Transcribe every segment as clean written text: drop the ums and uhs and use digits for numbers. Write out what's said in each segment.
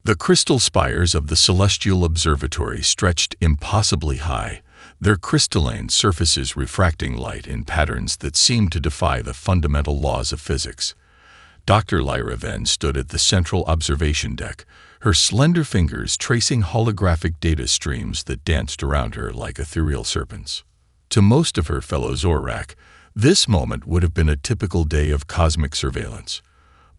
The crystal spires of the celestial observatory stretched impossibly high, their crystalline surfaces refracting light in patterns that seemed to defy the fundamental laws of physics. Dr. Lyra Venn stood at the central observation deck, her slender fingers tracing holographic data streams that danced around her like ethereal serpents. To most of her fellow Zorak, this moment would have been a typical day of cosmic surveillance.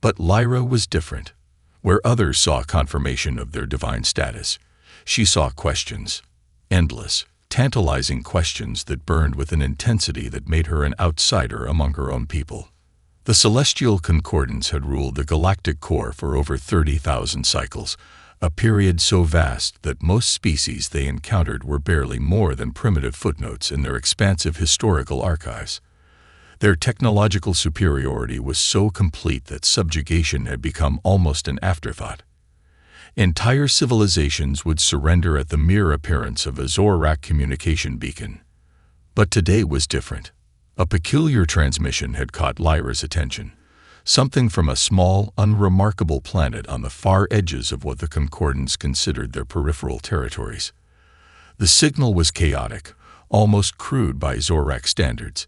But Lyra was different. Where others saw confirmation of their divine status, she saw questions. Endless, tantalizing questions that burned with an intensity that made her an outsider among her own people. The celestial concordance had ruled the galactic core for over 30,000 cycles, a period so vast that most species they encountered were barely more than primitive footnotes in their expansive historical archives. Their technological superiority was so complete that subjugation had become almost an afterthought. Entire civilizations would surrender at the mere appearance of a Zorak communication beacon. But today was different. A peculiar transmission had caught Lyra's attention, something from a small, unremarkable planet on the far edges of what the Concordance considered their peripheral territories. The signal was chaotic, almost crude by Zorak standards,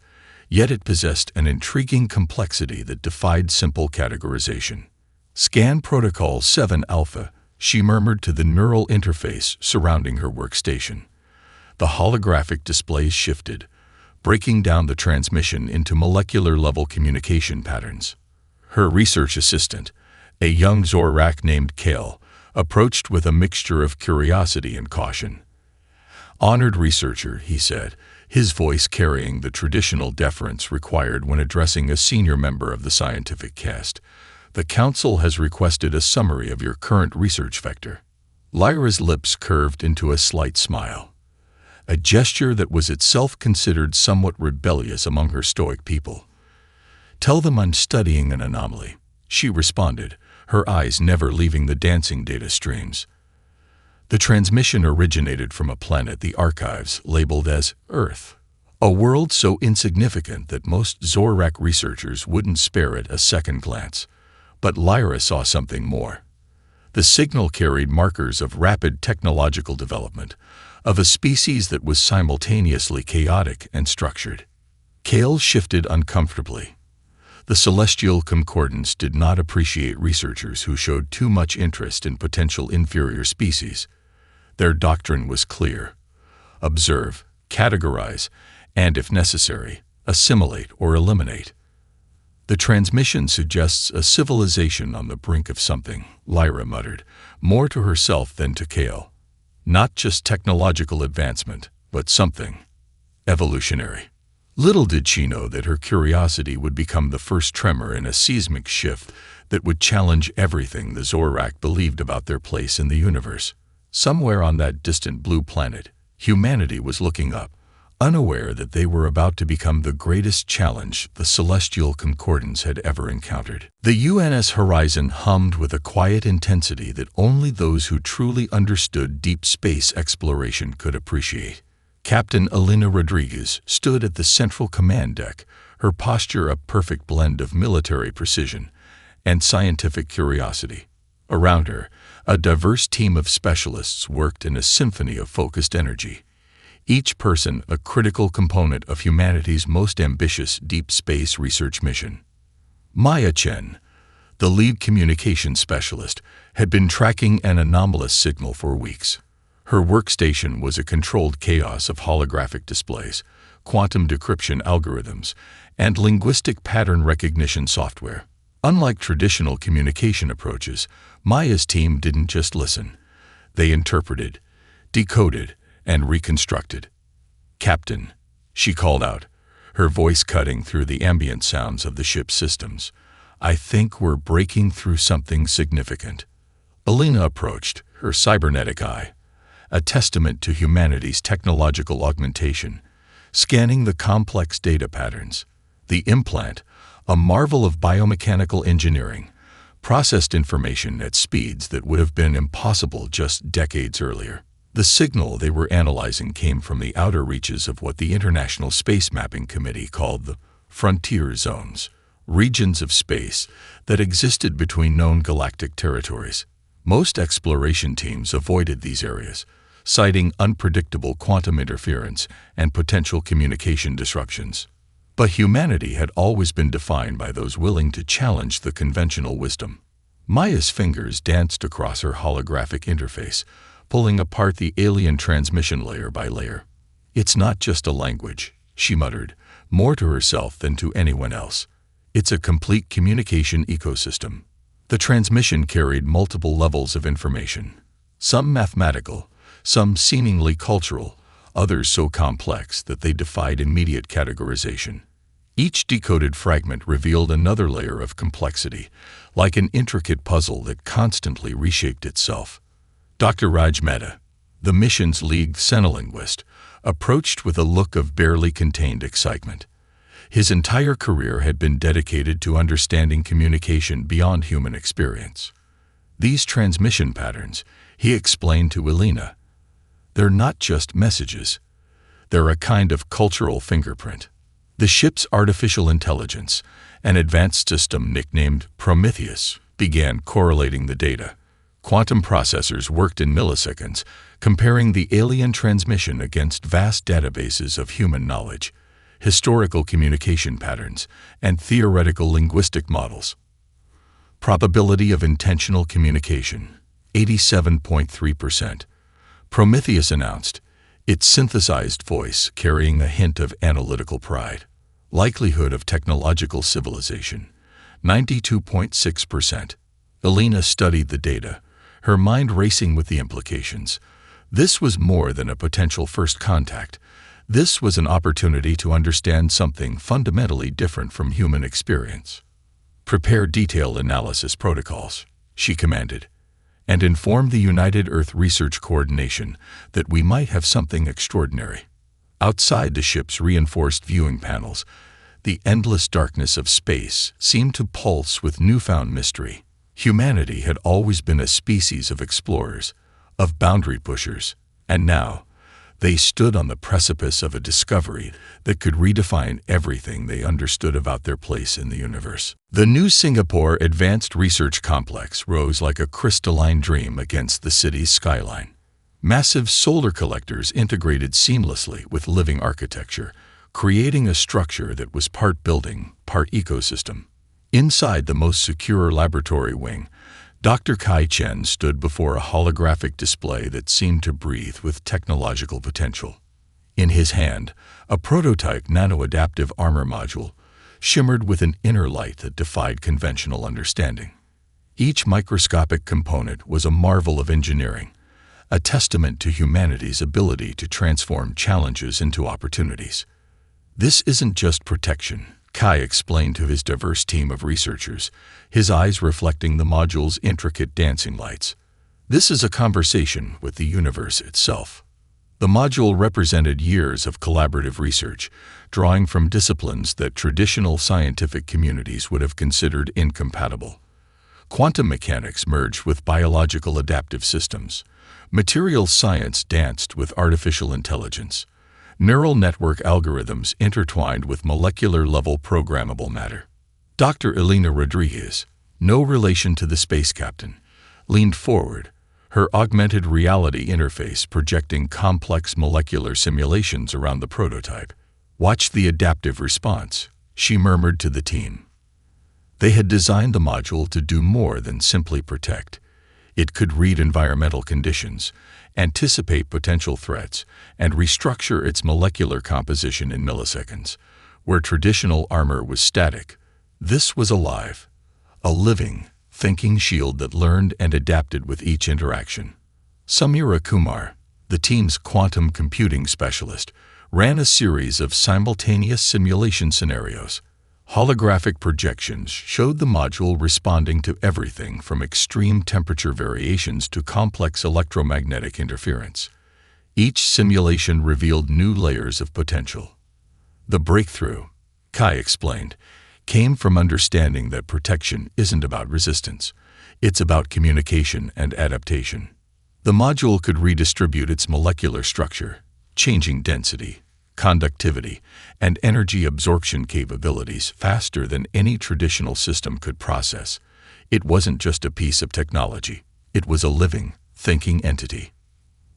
yet it possessed an intriguing complexity that defied simple categorization. "Scan Protocol 7 Alpha," she murmured to the neural interface surrounding her workstation. The holographic displays shifted, breaking down the transmission into molecular-level communication patterns. Her research assistant, a young Zorak named Kale, approached with a mixture of curiosity and caution. "Honored researcher," he said, his voice carrying the traditional deference required when addressing a senior member of the scientific cast. "The Council has requested a summary of your current research vector." Lyra's lips curved into a slight smile, a gesture that was itself considered somewhat rebellious among her stoic people. "Tell them I'm studying an anomaly," she responded, her eyes never leaving the dancing data streams. The transmission originated from a planet the archives labeled as Earth, a world so insignificant that most Zorak researchers wouldn't spare it a second glance. But Lyra saw something more. The signal carried markers of rapid technological development, of a species that was simultaneously chaotic and structured. Kale shifted uncomfortably. The celestial concordance did not appreciate researchers who showed too much interest in potential inferior species. Their doctrine was clear: observe, categorize, and, if necessary, assimilate or eliminate. "The transmission suggests a civilization on the brink of something," Lyra muttered, more to herself than to Kale. "Not just technological advancement, but something evolutionary." Little did she know that her curiosity would become the first tremor in a seismic shift that would challenge everything the Zorak believed about their place in the universe. Somewhere on that distant blue planet, humanity was looking up, unaware that they were about to become the greatest challenge the celestial concordance had ever encountered. The UNS horizon hummed with a quiet intensity that only those who truly understood deep space exploration could appreciate. Captain Elena Rodriguez stood at the central command deck, her posture a perfect blend of military precision and scientific curiosity. Around her, a diverse team of specialists worked in a symphony of focused energy, each person a critical component of humanity's most ambitious deep space research mission. Maya Chen, the lead communications specialist, had been tracking an anomalous signal for weeks. Her workstation was a controlled chaos of holographic displays, quantum decryption algorithms, and linguistic pattern recognition software. Unlike traditional communication approaches, Maya's team didn't just listen. They interpreted, decoded, and reconstructed. "Captain," she called out, her voice cutting through the ambient sounds of the ship's systems, "I think we're breaking through something significant." Elena approached, her cybernetic eye, a testament to humanity's technological augmentation, scanning the complex data patterns. The implant, a marvel of biomechanical engineering, processed information at speeds that would have been impossible just decades earlier. The signal they were analyzing came from the outer reaches of what the International Space Mapping Committee called the frontier zones, regions of space that existed between known galactic territories. Most exploration teams avoided these areas, citing unpredictable quantum interference and potential communication disruptions. But humanity had always been defined by those willing to challenge the conventional wisdom. Maya's fingers danced across her holographic interface, pulling apart the alien transmission layer by layer. "It's not just a language," she muttered, more to herself than to anyone else. "It's a complete communication ecosystem." The transmission carried multiple levels of information, some mathematical, some seemingly cultural, others so complex that they defied immediate categorization. Each decoded fragment revealed another layer of complexity, like an intricate puzzle that constantly reshaped itself. Dr. Raj Mehta, the mission's lead xenolinguist, approached with a look of barely contained excitement. His entire career had been dedicated to understanding communication beyond human experience. "These transmission patterns," he explained to Elena, "they're not just messages. They're a kind of cultural fingerprint." The ship's artificial intelligence, an advanced system nicknamed Prometheus, began correlating the data. Quantum processors worked in milliseconds, comparing the alien transmission against vast databases of human knowledge, historical communication patterns, and theoretical linguistic models. Probability of intentional communication, 87.3%. Prometheus announced, its synthesized voice carrying a hint of analytical pride. Likelihood of technological civilization, 92.6%. Elena studied the data, her mind racing with the implications. This was more than a potential first contact. This was an opportunity to understand something fundamentally different from human experience. "Prepare detailed analysis protocols," she commanded, "and inform the United Earth Research Coordination that we might have something extraordinary." Outside the ship's reinforced viewing panels, the endless darkness of space seemed to pulse with newfound mystery. Humanity had always been a species of explorers, of boundary pushers, and now they stood on the precipice of a discovery that could redefine everything they understood about their place in the universe. The new Singapore Advanced Research Complex rose like a crystalline dream against the city's skyline. Massive solar collectors integrated seamlessly with living architecture, creating a structure that was part building, part ecosystem. Inside the most secure laboratory wing, Dr. Kai Chen stood before a holographic display that seemed to breathe with technological potential. In his hand, a prototype nano-adaptive armor module shimmered with an inner light that defied conventional understanding. Each microscopic component was a marvel of engineering, a testament to humanity's ability to transform challenges into opportunities. "This isn't just protection," Kai explained to his diverse team of researchers, his eyes reflecting the module's intricate dancing lights. "This is a conversation with the universe itself." The module represented years of collaborative research, drawing from disciplines that traditional scientific communities would have considered incompatible. Quantum mechanics merged with biological adaptive systems. Material science danced with artificial intelligence. Neural network algorithms intertwined with molecular-level programmable matter. Dr. Elena Rodriguez, no relation to the space captain, leaned forward, her augmented reality interface projecting complex molecular simulations around the prototype. "Watch the adaptive response," she murmured to the team. They had designed the module to do more than simply protect. It could read environmental conditions, anticipate potential threats, and restructure its molecular composition in milliseconds. Where traditional armor was static, this was alive, a living, thinking shield that learned and adapted with each interaction. Samira Kumar, the team's quantum computing specialist, ran a series of simultaneous simulation scenarios. Holographic projections showed the module responding to everything from extreme temperature variations to complex electromagnetic interference. Each simulation revealed new layers of potential. "The breakthrough," Kai explained, "came from understanding that protection isn't about resistance. It's about communication and adaptation." The module could redistribute its molecular structure, changing density, conductivity, and energy absorption capabilities faster than any traditional system could process. It wasn't just a piece of technology. It was a living, thinking entity.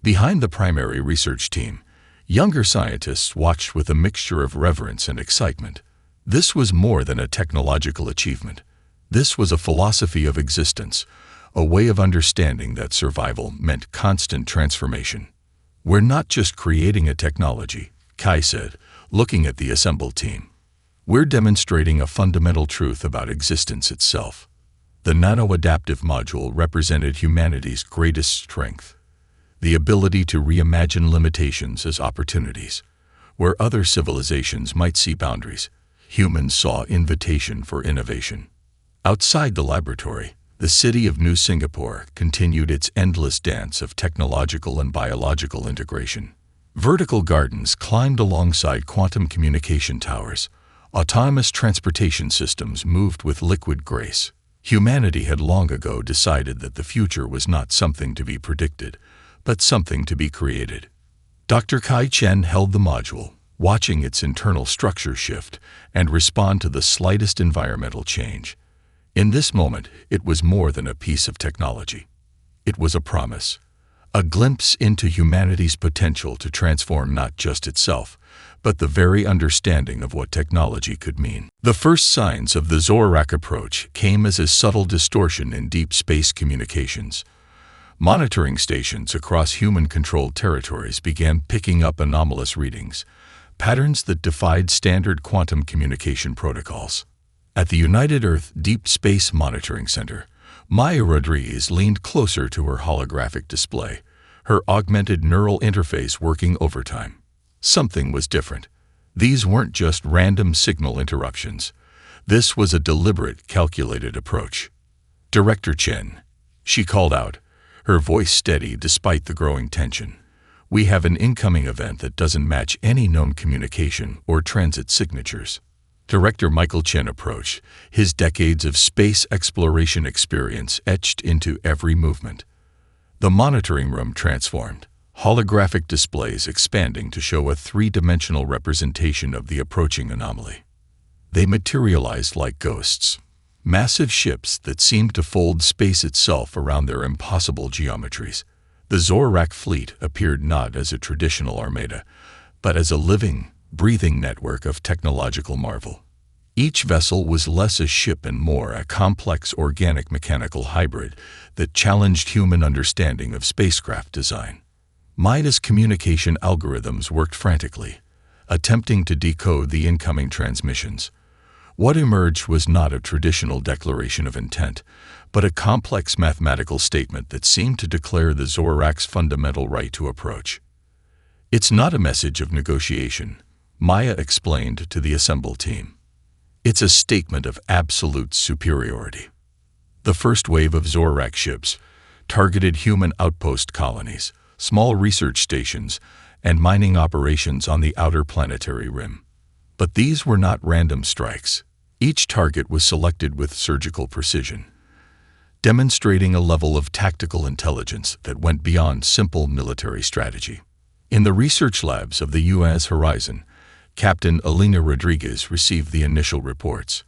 Behind the primary research team, younger scientists watched with a mixture of reverence and excitement. This was more than a technological achievement. This was a philosophy of existence, a way of understanding that survival meant constant transformation. "We're not just creating a technology," Kai said, looking at the assembled team. "We're demonstrating a fundamental truth about existence itself." The nano-adaptive module represented humanity's greatest strength, the ability to reimagine limitations as opportunities. Where other civilizations might see boundaries, humans saw invitation for innovation. Outside the laboratory, the city of New Singapore continued its endless dance of technological and biological integration. Vertical gardens climbed alongside quantum communication towers. Autonomous transportation systems moved with liquid grace. Humanity had long ago decided that the future was not something to be predicted, but something to be created. Dr. Kai Chen held the module, watching its internal structure shift and respond to the slightest environmental change. In this moment, it was more than a piece of technology. It was a promise, a glimpse into humanity's potential to transform not just itself, but the very understanding of what technology could mean. The first signs of the Zorak approach came as a subtle distortion in deep space communications. Monitoring stations across human-controlled territories began picking up anomalous readings, patterns that defied standard quantum communication protocols. At the United Earth Deep Space Monitoring Center, Maya Rodriguez leaned closer to her holographic display, her augmented neural interface working overtime. Something was different. These weren't just random signal interruptions. This was a deliberate, calculated approach. "Director Chen," she called out, her voice steady despite the growing tension. "We have an incoming event that doesn't match any known communication or transit signatures." Director Michael Chen approached, his decades of space exploration experience etched into every movement. The monitoring room transformed, holographic displays expanding to show a three-dimensional representation of the approaching anomaly. They materialized like ghosts, massive ships that seemed to fold space itself around their impossible geometries. The Zorak fleet appeared not as a traditional armada, but as a living, breathing network of technological marvel. Each vessel was less a ship and more a complex organic-mechanical hybrid that challenged human understanding of spacecraft design. Maya's communication algorithms worked frantically, attempting to decode the incoming transmissions. What emerged was not a traditional declaration of intent, but a complex mathematical statement that seemed to declare the Zorak's fundamental right to approach. "It's not a message of negotiation," Maya explained to the assembled team. "It's a statement of absolute superiority." The first wave of Zorak ships targeted human outpost colonies, small research stations, and mining operations on the outer planetary rim. But these were not random strikes. Each target was selected with surgical precision, demonstrating a level of tactical intelligence that went beyond simple military strategy. In the research labs of the U.S. Horizon, Captain Alina Rodriguez received the initial reports.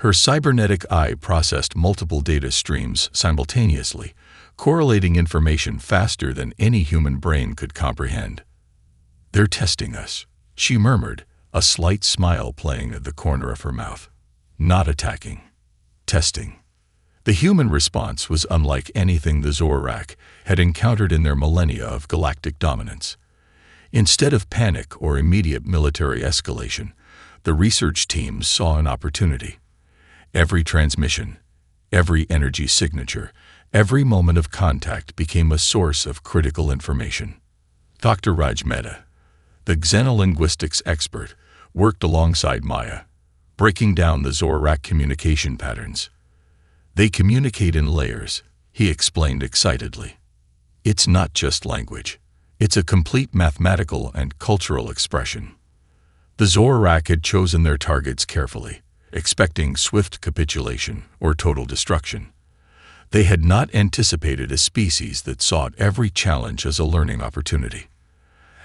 Her cybernetic eye processed multiple data streams simultaneously, correlating information faster than any human brain could comprehend. "They're testing us," she murmured, a slight smile playing at the corner of her mouth. "Not attacking. Testing." The human response was unlike anything the Zorak had encountered in their millennia of galactic dominance. Instead of panic or immediate military escalation, the research teams saw an opportunity. Every transmission, every energy signature, every moment of contact became a source of critical information. Dr. Raj Mehta, the xenolinguistics expert, worked alongside Maya, breaking down the Zorak communication patterns. "They communicate in layers," he explained excitedly. "It's not just language. It's a complete mathematical and cultural expression." The Zorak had chosen their targets carefully, expecting swift capitulation or total destruction. They had not anticipated a species that sought every challenge as a learning opportunity.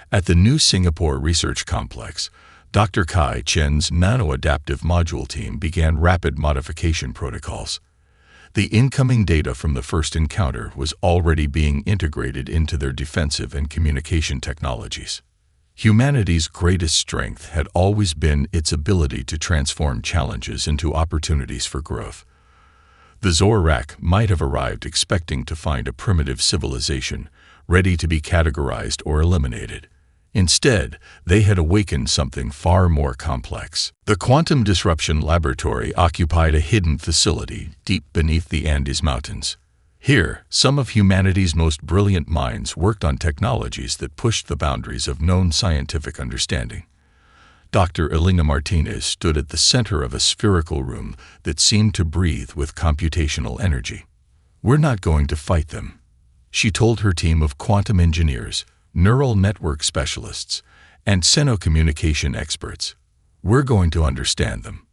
At the New Singapore Research Complex, Dr. Kai Chen's nano-adaptive module team began rapid modification protocols. The incoming data from the first encounter was already being integrated into their defensive and communication technologies. Humanity's greatest strength had always been its ability to transform challenges into opportunities for growth. The Zorak might have arrived expecting to find a primitive civilization, ready to be categorized or eliminated. Instead, they had awakened something far more complex. The Quantum Disruption Laboratory occupied a hidden facility deep beneath the Andes Mountains. Here, some of humanity's most brilliant minds worked on technologies that pushed the boundaries of known scientific understanding. Dr. Elena Martinez stood at the center of a spherical room that seemed to breathe with computational energy. "We're not going to fight them," she told her team of quantum engineers, neural network specialists, and xenocommunication experts. "We're going to understand them."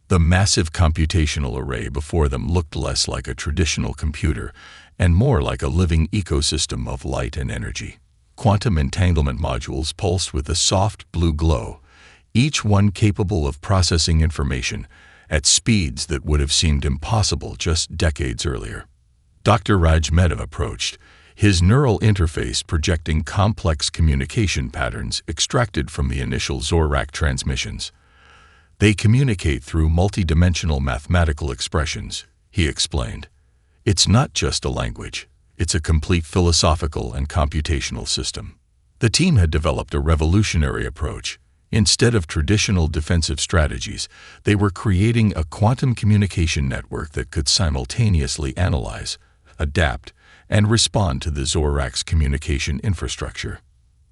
The massive computational array before them looked less like a traditional computer and more like a living ecosystem of light and energy. Quantum entanglement modules pulsed with a soft blue glow, each one capable of processing information at speeds that would have seemed impossible just decades earlier. Dr. Raj Medha approached, his neural interface projecting complex communication patterns extracted from the initial Zorak transmissions. "They communicate through multidimensional mathematical expressions," he explained. "It's not just a language, it's a complete philosophical and computational system." The team had developed a revolutionary approach. Instead of traditional defensive strategies, they were creating a quantum communication network that could simultaneously analyze, adapt, and respond to the Zorak's communication infrastructure.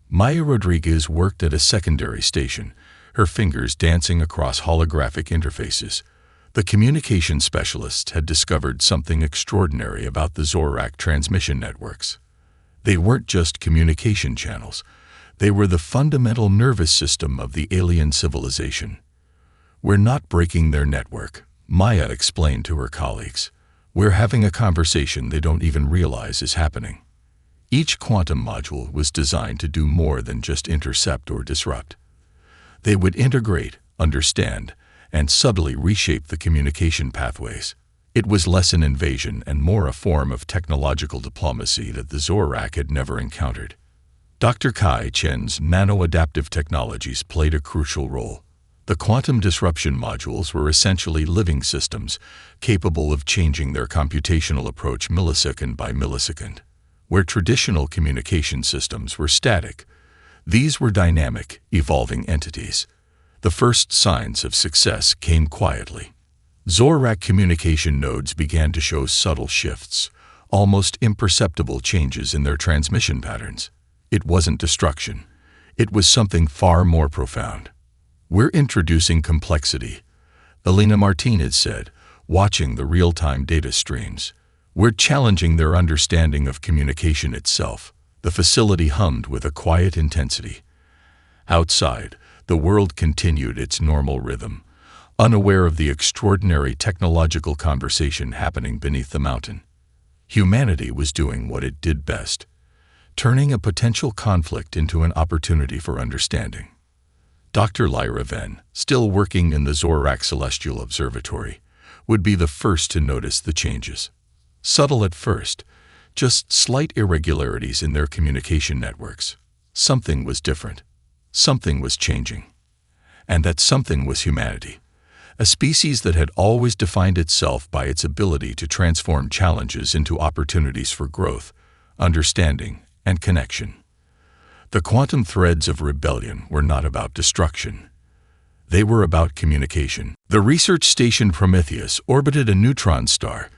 Maya Rodriguez worked at a secondary station, her fingers dancing across holographic interfaces. The communication specialists had discovered something extraordinary about the Zorak transmission networks. They weren't just communication channels. They were the fundamental nervous system of the alien civilization. "We're not breaking their network," Maya explained to her colleagues. "We're having a conversation they don't even realize is happening." Each quantum module was designed to do more than just intercept or disrupt. They would integrate, understand, and subtly reshape the communication pathways. It was less an invasion and more a form of technological diplomacy that the Zorak had never encountered. Dr. Kai Chen's nano-adaptive technologies played a crucial role. The quantum disruption modules were essentially living systems, capable of changing their computational approach millisecond by millisecond. Where traditional communication systems were static, these were dynamic, evolving entities. The first signs of success came quietly. Zorak communication nodes began to show subtle shifts, almost imperceptible changes in their transmission patterns. It wasn't destruction. It was something far more profound. "We're introducing complexity," Elena Martinez said, watching the real-time data streams. "We're challenging their understanding of communication itself." The facility hummed with a quiet intensity. Outside, the world continued its normal rhythm, unaware of the extraordinary technological conversation happening beneath the mountain. Humanity was doing what it did best, turning a potential conflict into an opportunity for understanding. Dr. Lyra Venn, still working in the Zorak Celestial Observatory, would be the first to notice the changes. Subtle at first, just slight irregularities in their communication networks. Something was different. Something was changing. And that something was humanity, a species that had always defined itself by its ability to transform challenges into opportunities for growth, understanding, and connection. The quantum threads of rebellion were not about destruction. They were about communication. The research station Prometheus orbited a neutron star,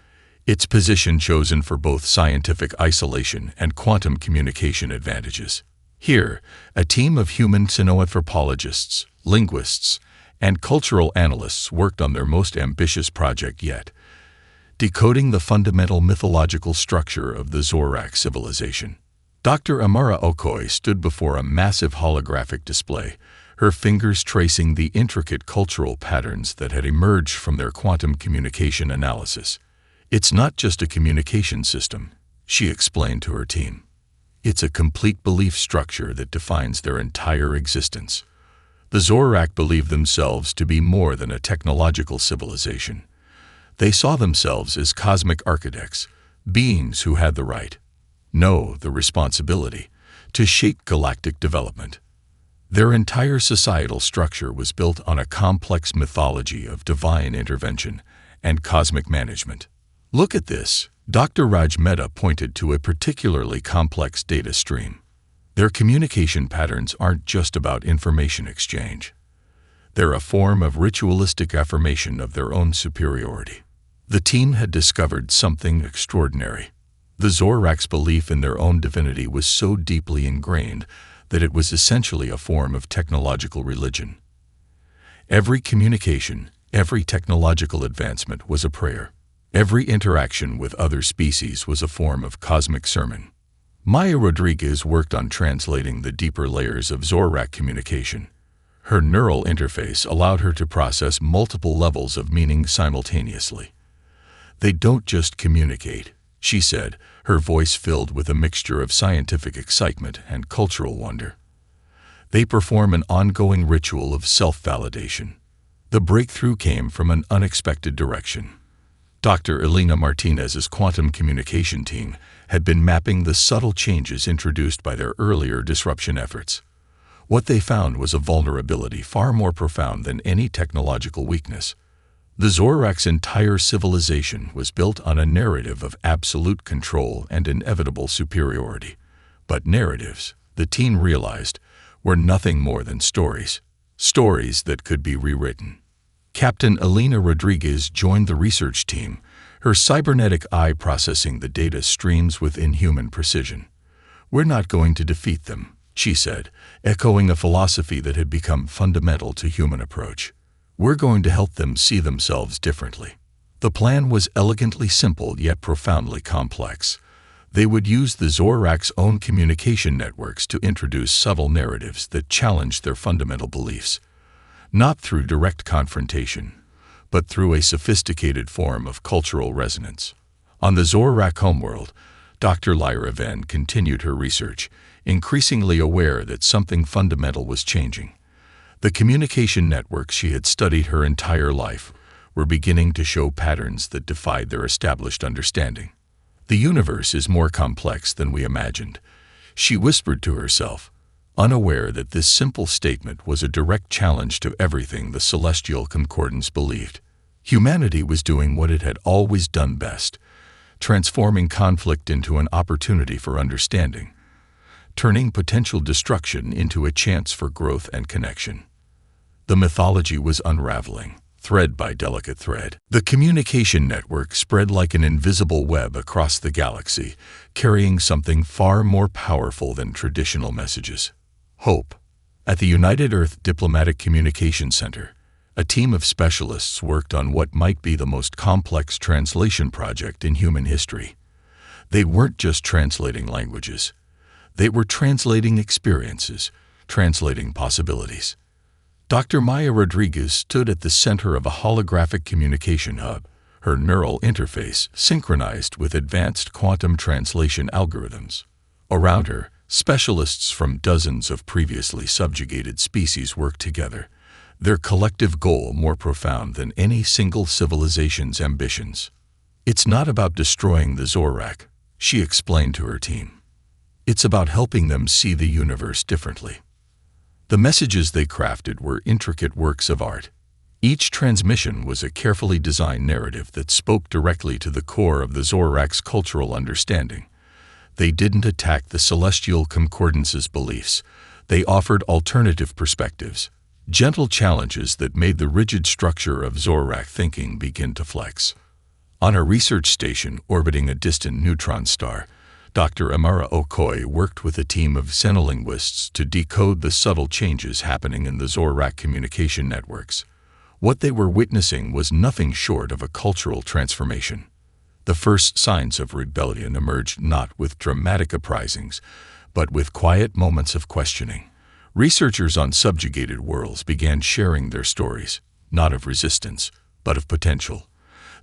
its position chosen for both scientific isolation and quantum communication advantages. Here, a team of human xenoanthropologists, linguists, and cultural analysts worked on their most ambitious project yet, decoding the fundamental mythological structure of the Zorak civilization. Dr. Amara Okoye stood before a massive holographic display, her fingers tracing the intricate cultural patterns that had emerged from their quantum communication analysis. "It's not just a communication system," she explained to her team. "It's a complete belief structure that defines their entire existence." The Zorak believed themselves to be more than a technological civilization. They saw themselves as cosmic architects, beings who had the right, no, the responsibility, to shape galactic development. Their entire societal structure was built on a complex mythology of divine intervention and cosmic management. Look at this. Dr. Raj Mehta pointed to a particularly complex data stream. Their communication patterns aren't just about information exchange. They're a form of ritualistic affirmation of their own superiority. The team had discovered something extraordinary. The Zorak's belief in their own divinity was so deeply ingrained that it was essentially a form of technological religion. Every communication, every technological advancement was a prayer. Every interaction with other species was a form of cosmic sermon. Maya Rodriguez worked on translating the deeper layers of Zorak communication. Her neural interface allowed her to process multiple levels of meaning simultaneously. "They don't just communicate," she said, her voice filled with a mixture of scientific excitement and cultural wonder. "They perform an ongoing ritual of self-validation." The breakthrough came from an unexpected direction. Dr. Elena Martinez's quantum communication team had been mapping the subtle changes introduced by their earlier disruption efforts. What they found was a vulnerability far more profound than any technological weakness. The Zorak's entire civilization was built on a narrative of absolute control and inevitable superiority. But narratives, the team realized, were nothing more than stories. Stories that could be rewritten. Captain Elena Rodriguez joined the research team, her cybernetic eye processing the data streams with inhuman precision. "We're not going to defeat them," she said, echoing a philosophy that had become fundamental to human approach. "We're going to help them see themselves differently." The plan was elegantly simple yet profoundly complex. They would use the Zorak's own communication networks to introduce subtle narratives that challenged their fundamental beliefs. Not through direct confrontation, but through a sophisticated form of cultural resonance. On the Zorak homeworld, Dr. Lyra Venn continued her research, increasingly aware that something fundamental was changing. The communication networks she had studied her entire life were beginning to show patterns that defied their established understanding. "The universe is more complex than we imagined," she whispered to herself, unaware that this simple statement was a direct challenge to everything the celestial concordance believed. Humanity was doing what it had always done best, transforming conflict into an opportunity for understanding, turning potential destruction into a chance for growth and connection. The mythology was unraveling, thread by delicate thread. The communication network spread like an invisible web across the galaxy, carrying something far more powerful than traditional messages. Hope. At the United Earth Diplomatic Communication Center, a team of specialists worked on what might be the most complex translation project in human history. They weren't just translating languages. They were translating experiences, translating possibilities. Dr. Maya Rodriguez stood at the center of a holographic communication hub, her neural interface synchronized with advanced quantum translation algorithms. Around her, specialists from dozens of previously subjugated species worked together, their collective goal more profound than any single civilization's ambitions. "It's not about destroying the Zorak," she explained to her team. "It's about helping them see the universe differently." The messages they crafted were intricate works of art. Each transmission was a carefully designed narrative that spoke directly to the core of the Zorak's cultural understanding. They didn't attack the celestial concordance's beliefs. They offered alternative perspectives, gentle challenges that made the rigid structure of Zorak thinking begin to flex. On a research station orbiting a distant neutron star, Dr. Amara Okoye worked with a team of xenolinguists to decode the subtle changes happening in the Zorak communication networks. What they were witnessing was nothing short of a cultural transformation. The first signs of rebellion emerged not with dramatic uprisings, but with quiet moments of questioning. Researchers on subjugated worlds began sharing their stories, not of resistance, but of potential.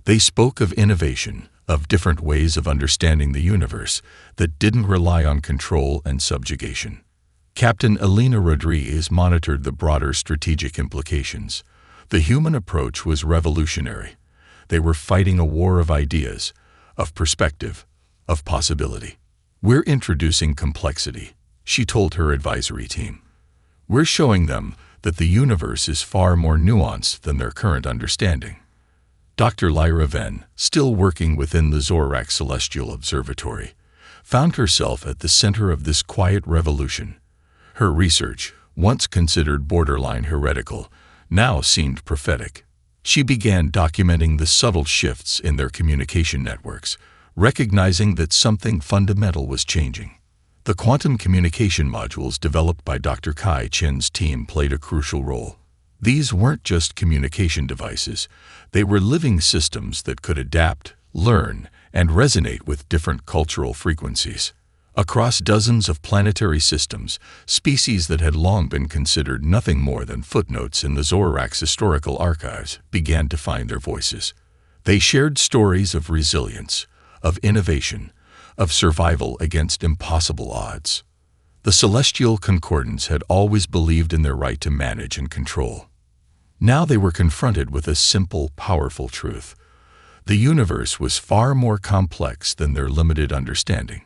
They spoke of innovation, of different ways of understanding the universe that didn't rely on control and subjugation. Captain Elena Rodriguez monitored the broader strategic implications. The human approach was revolutionary. They were fighting a war of ideas, of perspective, of possibility. "We're introducing complexity," she told her advisory team. "We're showing them that the universe is far more nuanced than their current understanding." Dr. Lyra Venn, still working within the Zorak Celestial Observatory, found herself at the center of this quiet revolution. Her research, once considered borderline heretical, now seemed prophetic. She began documenting the subtle shifts in their communication networks, recognizing that something fundamental was changing. The quantum communication modules developed by Dr. Kai Chen's team played a crucial role. These weren't just communication devices, they were living systems that could adapt, learn, and resonate with different cultural frequencies. Across dozens of planetary systems, species that had long been considered nothing more than footnotes in the Zorak's historical archives began to find their voices. They shared stories of resilience, of innovation, of survival against impossible odds. The Celestial Concordance had always believed in their right to manage and control. Now they were confronted with a simple, powerful truth. The universe was far more complex than their limited understanding.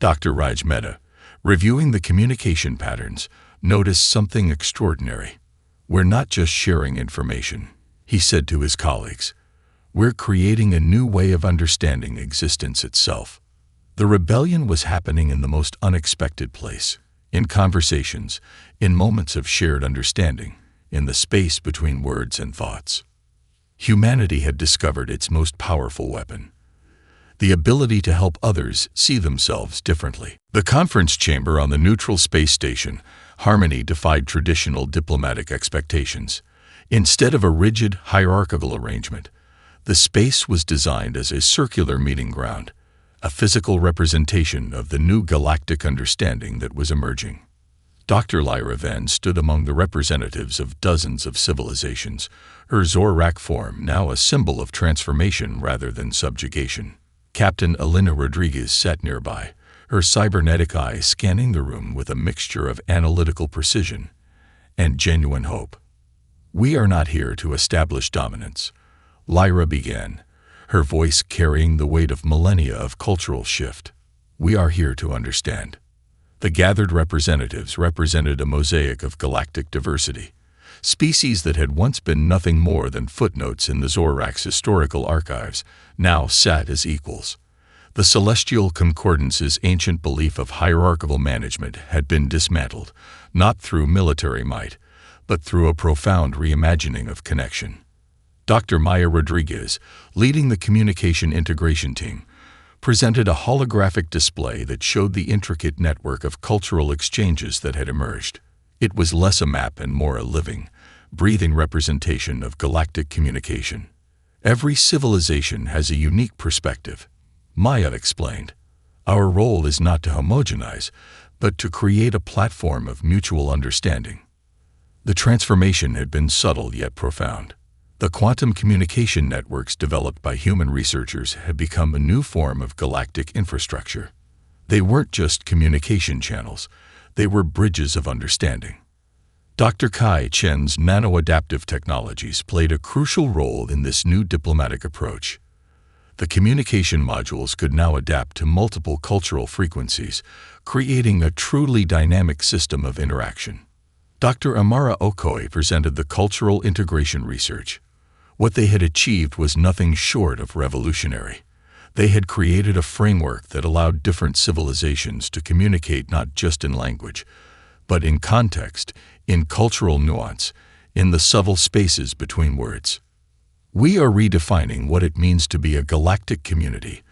Dr. Raj Mehta, reviewing the communication patterns, noticed something extraordinary. "We're not just sharing information," he said to his colleagues. "We're creating a new way of understanding existence itself." The rebellion was happening in the most unexpected place, in conversations, in moments of shared understanding, in the space between words and thoughts. Humanity had discovered its most powerful weapon: the ability to help others see themselves differently. The conference chamber on the neutral space station, Harmony, defied traditional diplomatic expectations. Instead of a rigid, hierarchical arrangement, the space was designed as a circular meeting ground, a physical representation of the new galactic understanding that was emerging. Dr. Lyra Venn stood among the representatives of dozens of civilizations, her Zorak form now a symbol of transformation rather than subjugation. Captain Elena Rodriguez sat nearby, her cybernetic eye scanning the room with a mixture of analytical precision and genuine hope. "We are not here to establish dominance," Lyra began, her voice carrying the weight of millennia of cultural shift. "We are here to understand." The gathered representatives represented a mosaic of galactic diversity. Species that had once been nothing more than footnotes in the Zorak's historical archives now sat as equals. The Celestial Concordance's ancient belief of hierarchical management had been dismantled, not through military might, but through a profound reimagining of connection. Dr. Maya Rodriguez, leading the communication integration team, presented a holographic display that showed the intricate network of cultural exchanges that had emerged. It was less a map and more a living, breathing representation of galactic communication. "Every civilization has a unique perspective," Maya explained. "Our role is not to homogenize, but to create a platform of mutual understanding." The transformation had been subtle yet profound. The quantum communication networks developed by human researchers had become a new form of galactic infrastructure. They weren't just communication channels, they were bridges of understanding. Dr. Kai Chen's nano-adaptive technologies played a crucial role in this new diplomatic approach. The communication modules could now adapt to multiple cultural frequencies, creating a truly dynamic system of interaction. Dr. Amara Okoye presented the cultural integration research. What they had achieved was nothing short of revolutionary. They had created a framework that allowed different civilizations to communicate not just in language, but in context, in cultural nuance, in the subtle spaces between words. "We are redefining what it means to be a galactic community,"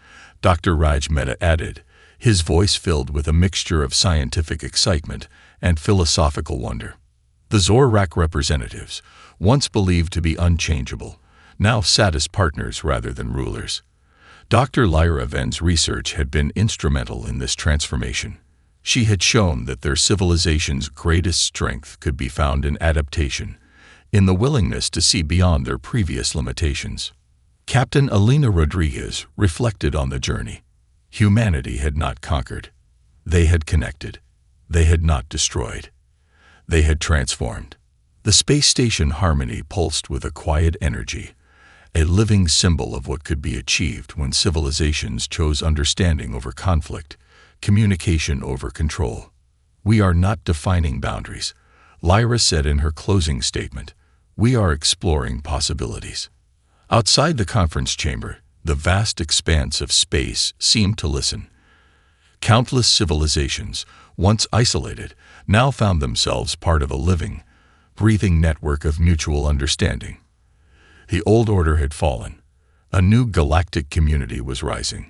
Dr. Raj Mehta added, his voice filled with a mixture of scientific excitement and philosophical wonder. The Zorak representatives, once believed to be unchangeable, now sat as partners rather than rulers. Dr. Lyra Venn's research had been instrumental in this transformation. She had shown that their civilization's greatest strength could be found in adaptation, in the willingness to see beyond their previous limitations. Captain Elena Rodriguez reflected on the journey. Humanity had not conquered. They had connected. They had not destroyed. They had transformed. The space station Harmony pulsed with a quiet energy, a living symbol of what could be achieved when civilizations chose understanding over conflict, communication over control. "We are not defining boundaries," Lyra said in her closing statement. "We are exploring possibilities." Outside the conference chamber, the vast expanse of space seemed to listen. Countless civilizations, once isolated, now found themselves part of a living, breathing network of mutual understanding. The old order had fallen. A new galactic community was rising.